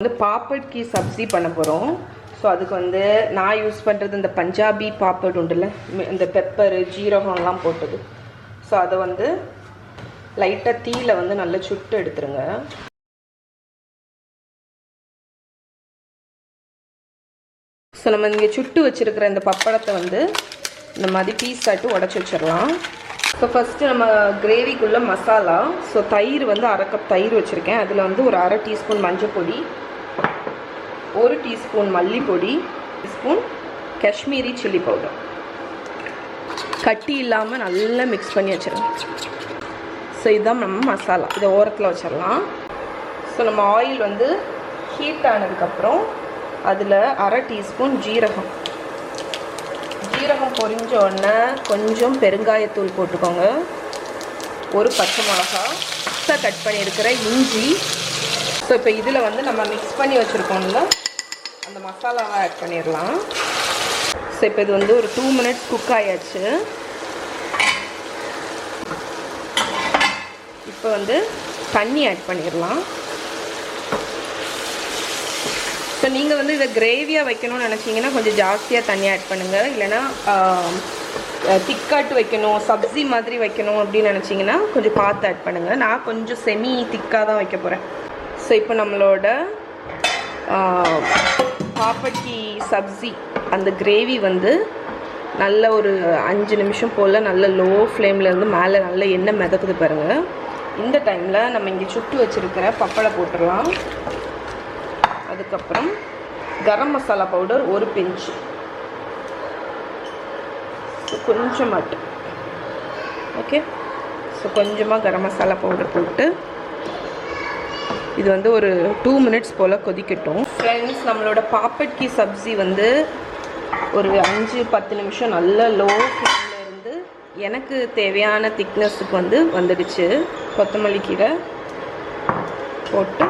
வந்து பாப்பட் கீ சப்ஜி பண்ண போகிறோம். ஸோ அதுக்கு வந்து நான் யூஸ் பண்ணுறது இந்த பஞ்சாபி பாப்பட் உண்டுல்ல, இந்த பெப்பரு ஜீரகம்லாம் போட்டது. ஸோ அதை வந்து லைட்டாக தீயில வந்து நல்லா சுட்டு எடுத்துருங்க. ஸோ நம்ம இங்கே சுட்டு வச்சுருக்கிற இந்த பப்படத்தை வந்து இந்த மாதிரி பீஸ் ஆட்டு உடச்சி வச்சிடலாம். ஸோ ஃபஸ்ட்டு நம்ம கிரேவிக்குள்ளே மசாலா. ஸோ தயிர் வந்து 1/2 கப் தயிர் வச்சுருக்கேன். அதில் வந்து ஒரு 1/2 டீஸ்பூன் மஞ்சள் பொடி, 1 டீஸ்பூன் மல்லிப்பொடி, டீஸ்பூன் காஷ்மீரி சில்லி பவுடர், கட்டி இல்லாமல் நல்லா மிக்ஸ் பண்ணி வச்சிடலாம். ஸோ இதுதான் நம்ம மசாலா. இதை ஓரத்தில் வச்சிடலாம். ஸோ நம்ம ஆயில் வந்து ஹீட் ஆனதுக்கப்புறம் அதில் 1/2 டீஸ்பூன் ஜீரகம் பொரிஞ்ச உடனே கொஞ்சம் பெருங்காயத்தூள் போட்டுக்கோங்க, ஒரு பச்சை மிளகா, கட் பண்ணியிருக்கிற இஞ்சி. ஸோ இப்போ இதில் வந்து நம்ம மிக்ஸ் பண்ணி வச்சுருக்கோம்ல அந்த மசாலாவை ஆட் பண்ணிடலாம். ஸோ இப்போ இது வந்து ஒரு 2 மினிட்ஸ் குக் ஆயாச்சு. இப்போ வந்து தண்ணி ஆட் பண்ணிடலாம். ஸோ நீங்கள் வந்து இதை கிரேவியாக வைக்கணும்னு நினச்சிங்கன்னா கொஞ்சம் ஜாஸ்தியாக தண்ணி ஆட் பண்ணுங்கள். இல்லைனா திக்காட்டு வைக்கணும், சப்ஜி மாதிரி வைக்கணும் அப்படின்னு நினச்சிங்கன்னா கொஞ்சம் பார்த்து ஆட் பண்ணுங்கள். நான் கொஞ்சம் செமி திக்காக தான் வைக்க போகிறேன். ஸோ இப்போ நம்மளோட பாப்பட்கி சப்ஜி அந்த கிரேவி வந்து நல்ல ஒரு 5 நிமிஷம் போல் நல்ல லோ ஃப்ளேமில் இருந்து மேலே நல்ல எண்ணெய் மிதக்குது பாருங்கள். இந்த டைமில் நம்ம இங்கே சுட்டு வச்சுருக்கிற பப்படை போட்டுடலாம். அதுக்கப்புறம் கரம் மசாலா பவுடர் 1 பிஞ்ச், கொஞ்சம் மட்டும். ஓகே, ஸோ கொஞ்சமாக கரம் மசாலா பவுடர் போட்டு இது வந்து ஒரு 2 மினிட்ஸ் போல் கொதிக்கட்டும். ஃப்ரெண்ட்ஸ், நம்மளோட பாப்பட் கீ சப்ஜி வந்து ஒரு 5-10 நிமிஷம் நல்ல லோ ஃப்ளேமில் இருந்து எனக்கு தேவையான திக்னஸுக்கு வந்துடுச்சு. கொத்தமல்லி கீரை போட்டு